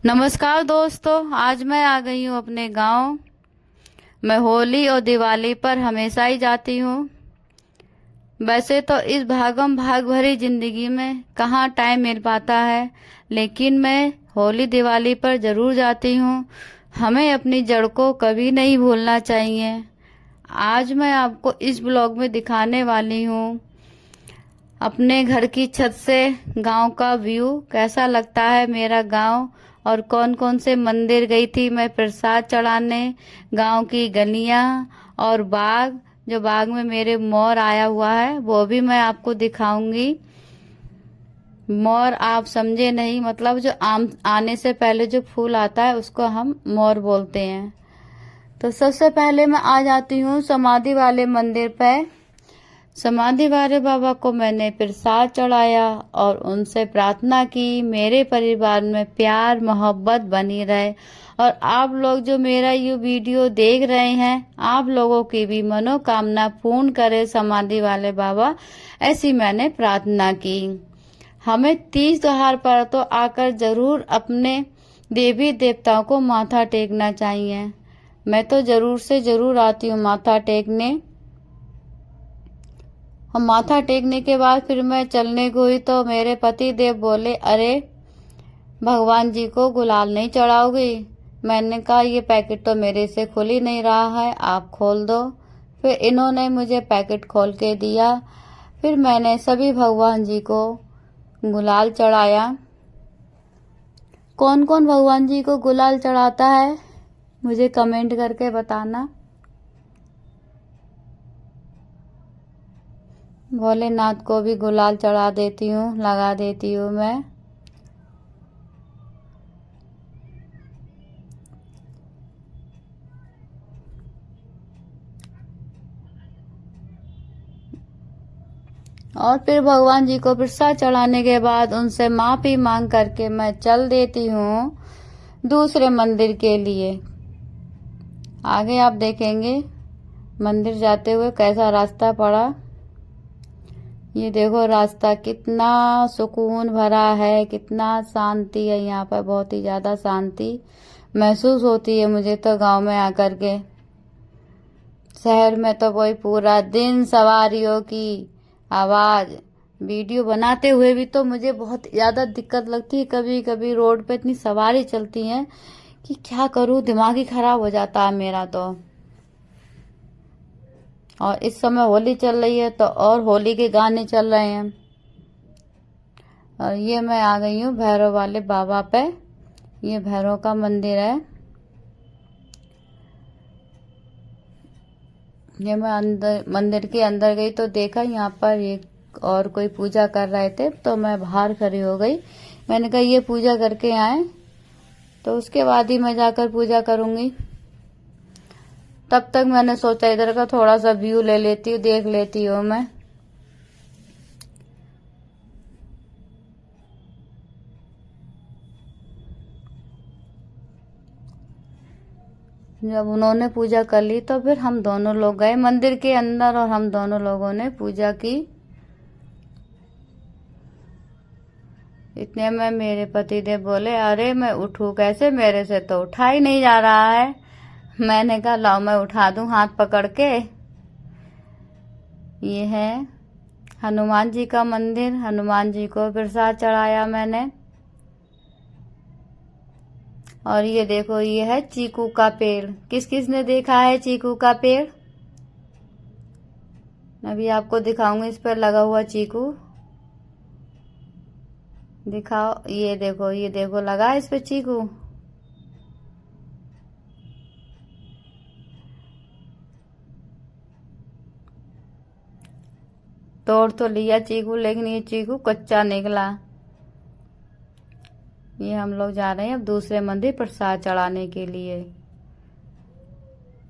नमस्कार दोस्तों, आज मैं आ गई हूँ अपने गांव। मैं होली और दिवाली पर हमेशा ही जाती हूँ। वैसे तो इस भागम भाग भरी जिंदगी में कहाँ टाइम मिल पाता है, लेकिन मैं होली दिवाली पर जरूर जाती हूँ। हमें अपनी जड़ को कभी नहीं भूलना चाहिए। आज मैं आपको इस ब्लॉग में दिखाने वाली हूँ अपने घर की छत से गांव का व्यू कैसा लगता है मेरा गांव, और कौन कौन से मंदिर गई थी मैं प्रसाद चढ़ाने, गांव की गलियां और बाग, जो बाग में मेरे मोर आया हुआ है वो भी मैं आपको दिखाऊंगी। मोर आप समझे नहीं, मतलब जो आम आने से पहले जो फूल आता है उसको हम मोर बोलते हैं। तो सबसे पहले मैं आ जाती हूँ समाधि वाले मंदिर पे। समाधि वाले बाबा को मैंने प्रसाद चढ़ाया और उनसे प्रार्थना की मेरे परिवार में प्यार मोहब्बत बनी रहे, और आप लोग जो मेरा ये वीडियो देख रहे हैं आप लोगों की भी मनोकामना पूर्ण करे समाधि वाले बाबा, ऐसी मैंने प्रार्थना की। हमें तीज त्योहार पर तो आकर जरूर अपने देवी देवताओं को माथा टेकना चाहिए। मैं तो जरूर से जरूर आती हूँ माथा टेकने। हम माथा टेकने के बाद फिर मैं चलने को हुई तो मेरे पति देव बोले, अरे भगवान जी को गुलाल नहीं चढ़ाओगी? मैंने कहा ये पैकेट तो मेरे से खुल ही नहीं रहा है, आप खोल दो। फिर इन्होंने मुझे पैकेट खोल के दिया। फिर मैंने सभी भगवान जी को गुलाल चढ़ाया। कौन कौन भगवान जी को गुलाल चढ़ाता है मुझे कमेंट करके बताना। भोलेनाथ को भी गुलाल चढ़ा देती हूँ, लगा देती हूँ मैं। और फिर भगवान जी को प्रसाद चढ़ाने के बाद उनसे माफी मांग करके मैं चल देती हूँ दूसरे मंदिर के लिए। आगे आप देखेंगे मंदिर जाते हुए कैसा रास्ता पड़ा। ये देखो रास्ता कितना सुकून भरा है, कितना शांति है यहाँ पर, बहुत ही ज्यादा शांति महसूस होती है मुझे तो गांव में आकर के। शहर में तो वही पूरा दिन सवारियों की आवाज, वीडियो बनाते हुए भी तो मुझे बहुत ज्यादा दिक्कत लगती है। कभी कभी रोड पे इतनी सवारी चलती है कि क्या करूं, दिमाग ही खराब हो जाता है मेरा तो। और इस समय होली चल रही है तो और होली के गाने चल रहे हैं। और ये मैं आ गई हूँ भैरव वाले बाबा पे। ये भैरव का मंदिर है। ये मैं अंदर मंदिर के अंदर गई तो देखा यहाँ पर एक और कोई पूजा कर रहे थे, तो मैं बाहर खड़ी हो गई। मैंने कहा ये पूजा करके आए तो उसके बाद ही मैं जाकर पूजा करूंगी। तब तक मैंने सोचा इधर का थोड़ा सा व्यू ले लेती हूँ, देख लेती हूँ मैं। जब उन्होंने पूजा कर ली तो फिर हम दोनों लोग गए मंदिर के अंदर और हम दोनों लोगों ने पूजा की। इतने में मेरे पतिदेव बोले, अरे मैं उठूं कैसे, मेरे से तो उठा ही नहीं जा रहा है। मैंने कहा लाओ मैं उठा दूं हाथ पकड़ के। ये है हनुमान जी का मंदिर। हनुमान जी को प्रसाद चढ़ाया मैंने। और ये देखो ये है चीकू का पेड़। किस किस ने देखा है चीकू का पेड़? अभी आपको दिखाऊंगी इस पर लगा हुआ चीकू। दिखाओ, ये देखो, ये देखो लगा इस पे चीकू। तोड़ तो लिया चीकू, लेकिन ये चीकू कच्चा निकला। ये हम लोग जा रहे हैं अब दूसरे मंदिर प्रसाद चढ़ाने के लिए।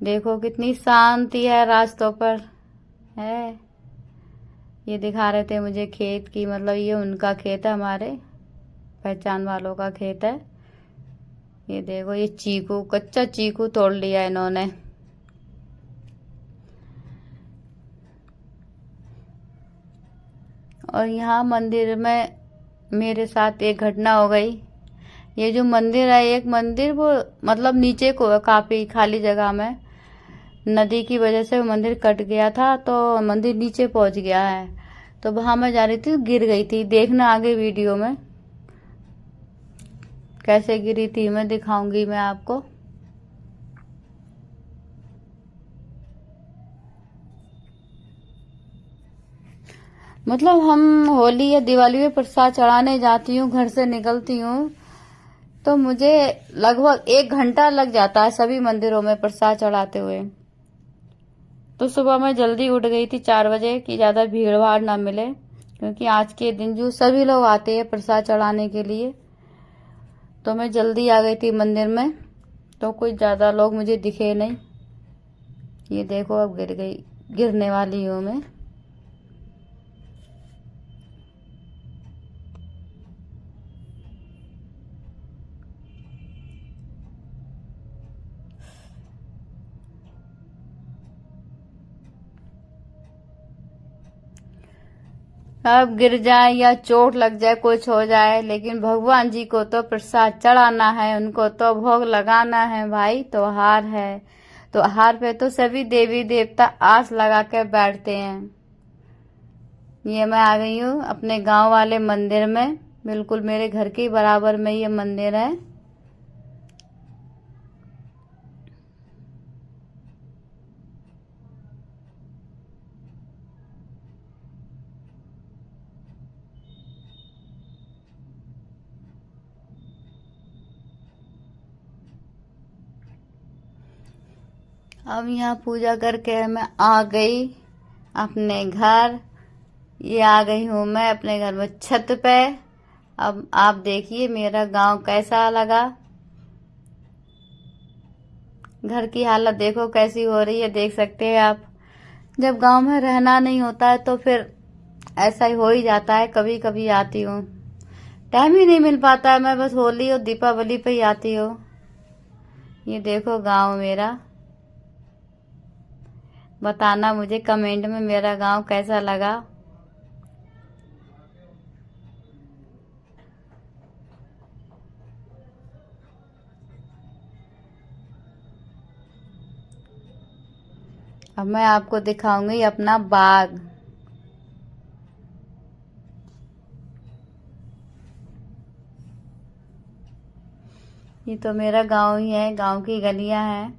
देखो कितनी शांति है रास्तों पर है। ये दिखा रहे थे मुझे खेत की, मतलब ये उनका खेत है, हमारे पहचान वालों का खेत है। ये देखो ये चीकू, कच्चा चीकू तोड़ लिया इन्होंने। और यहाँ मंदिर में मेरे साथ एक घटना हो गई। ये जो मंदिर है, एक मंदिर वो मतलब नीचे को है, काफी खाली जगह में। नदी की वजह से वो मंदिर कट गया था तो मंदिर नीचे पहुंच गया है। तो वहां मैं जा रही थी, गिर गई थी। देखना आगे वीडियो में कैसे गिरी थी, मैं दिखाऊंगी मैं आपको। मतलब हम होली या दिवाली में प्रसाद चढ़ाने जाती हूँ, घर से निकलती हूँ तो मुझे लगभग 1 घंटा लग जाता है सभी मंदिरों में प्रसाद चढ़ाते हुए। तो सुबह मैं जल्दी उठ गई थी 4 बजे कि ज्यादा भीड़ भाड़ ना मिले, क्योंकि आज के दिन जो सभी लोग आते हैं प्रसाद चढ़ाने के लिए। तो मैं जल्दी आ गई थी मंदिर में, तो कुछ ज्यादा लोग मुझे दिखे नहीं। ये देखो अब गिर गई, गिरने वाली हूँ मैं। अब गिर जाए या चोट लग जाए, कुछ हो जाए, लेकिन भगवान जी को तो प्रसाद चढ़ाना है, उनको तो भोग लगाना है भाई। त्योहार है, त्योहार पे तो सभी देवी देवता आस लगा के बैठते हैं। ये मैं आ गई हूँ अपने गांव वाले मंदिर में, बिल्कुल मेरे घर के बराबर में ये मंदिर है। अब यहाँ पूजा करके मैं आ गई अपने घर। ये आ गई हूँ मैं अपने घर में छत पे। अब आप देखिए मेरा गांव कैसा लगा। घर की हालत देखो कैसी हो रही है, देख सकते हैं आप। जब गांव में रहना नहीं होता है तो फिर ऐसा ही हो ही जाता है। कभी कभी आती हूँ, टाइम ही नहीं मिल पाता है, मैं बस होली और दीपावली पे ही आती हूँ। ये देखो गांव मेरा। बताना मुझे कमेंट में मेरा गांव कैसा लगा। अब मैं आपको दिखाऊंगी अपना बाग। ये तो मेरा गांव ही है, गांव की गलियां हैं।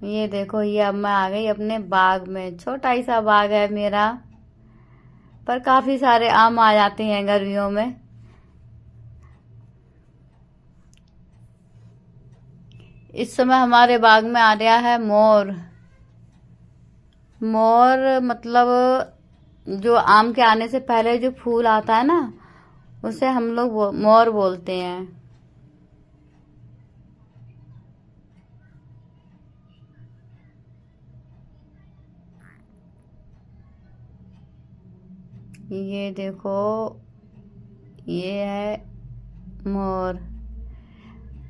ये देखो, ये अब मैं आ गई अपने बाग में। छोटा ही सा बाग है मेरा, पर काफी सारे आम आ जाते हैं गर्मियों में। इस समय हमारे बाग में आ रहा है मोर। मोर मतलब जो आम के आने से पहले जो फूल आता है ना, उसे हम लोग मोर बोलते हैं। ये देखो, ये है मोर।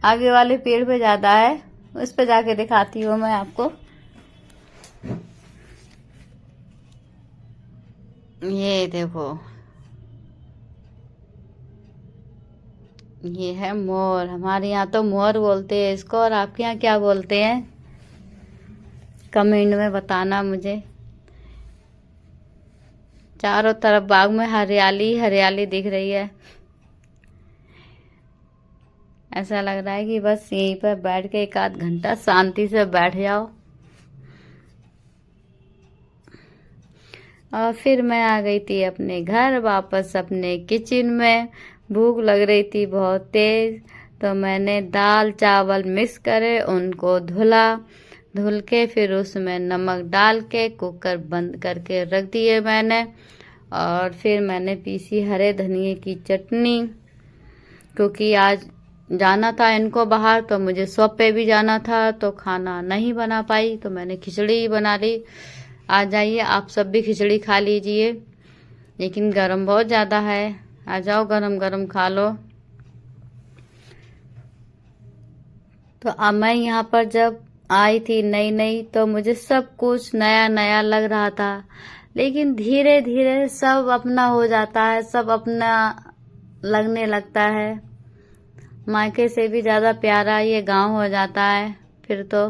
आगे वाले पेड़ पे ज्यादा है, उस पे जाके दिखाती हूँ मैं आपको। ये देखो, ये है मोर। हमारे यहाँ तो मोर बोलते हैं इसको, और आपके यहाँ क्या बोलते हैं कमेंट में बताना मुझे। चारों तरफ बाग में हरियाली हरियाली दिख रही है। ऐसा लग रहा है कि बस यहीं पर बैठ के 1 आध घंटा शांति से बैठ जाओ। और फिर मैं आ गई थी अपने घर वापस, अपने किचन में। भूख लग रही थी बहुत तेज, तो मैंने दाल चावल मिक्स करे, उनको धुल के फिर उसमें नमक डाल के कुकर बंद करके रख दिए मैंने। और फिर मैंने पीसी हरे धनिए की चटनी, क्योंकि आज जाना था इनको बाहर, तो मुझे शॉप पे भी जाना था, तो खाना नहीं बना पाई, तो मैंने खिचड़ी ही बना ली। आ जाइए आप सब भी खिचड़ी खा लीजिए, लेकिन गरम बहुत ज़्यादा है। आ जाओ, गरम गरम खा लो। तो अब मैं यहाँ पर जब आई थी नई नई, तो मुझे सब कुछ नया नया लग रहा था, लेकिन धीरे धीरे सब अपना हो जाता है, सब अपना लगने लगता है। मायके से भी ज़्यादा प्यारा ये गांव हो जाता है फिर तो।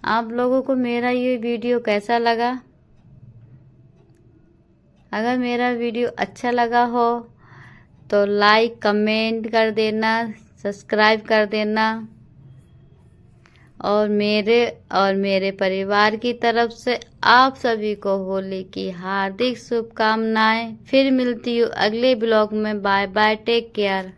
आप लोगों को मेरा ये वीडियो कैसा लगा? अगर मेरा वीडियो अच्छा लगा हो तो लाइक कमेंट कर देना, सब्सक्राइब कर देना और मेरे परिवार की तरफ से आप सभी को होली की हार्दिक शुभकामनाएं। फिर मिलती हूँ अगले ब्लॉग में। Bye bye, take care.